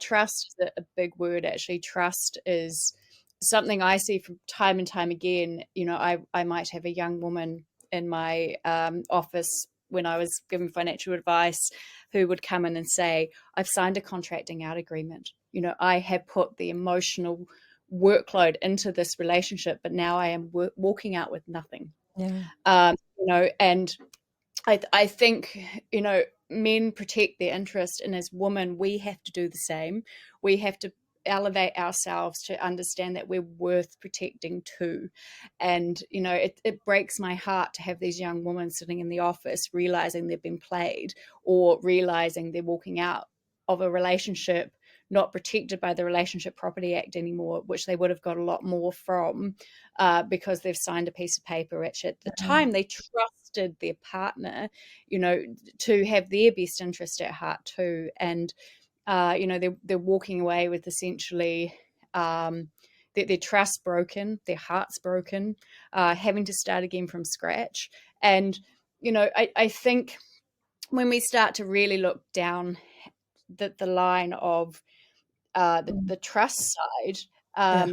trust is a big word. Actually, trust is something I see from time and time again. I might have a young woman in my office when I was giving financial advice who would come in and say, I've signed a contracting out agreement. I have put the emotional workload into this relationship, but now I am walking out with nothing. Yeah. And I think, men protect their interest, and as women, we have to do the same. We have to elevate ourselves to understand that we're worth protecting too. And, it breaks my heart to have these young women sitting in the office realizing they've been played, or realizing they're walking out of a relationship not protected by the Relationship Property Act anymore, which they would have got a lot more from, because they've signed a piece of paper which at the time they trusted their partner, to have their best interest at heart too. And, they're walking away with essentially their trust broken, their hearts broken, having to start again from scratch. And, I think when we start to really look down the line of the trust side, Yeah.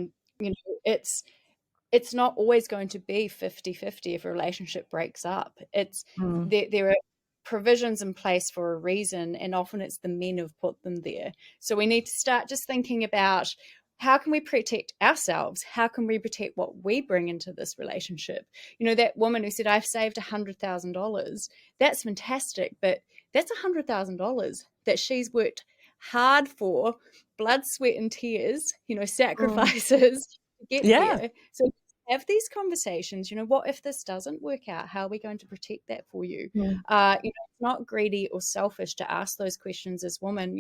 it's not always going to be 50-50 if a relationship breaks up. There are provisions in place for a reason, and often it's the men who've put them there. So we need to start just thinking about, how can we protect ourselves? How can we protect what we bring into this relationship? That woman who said, I've saved $100,000, that's fantastic, but that's $100,000 that she's worked hard for, blood, sweat, and tears, sacrifices to get Yeah. there. So have these conversations. What if this doesn't work out? How are we going to protect that for you? It's not greedy or selfish to ask those questions as women.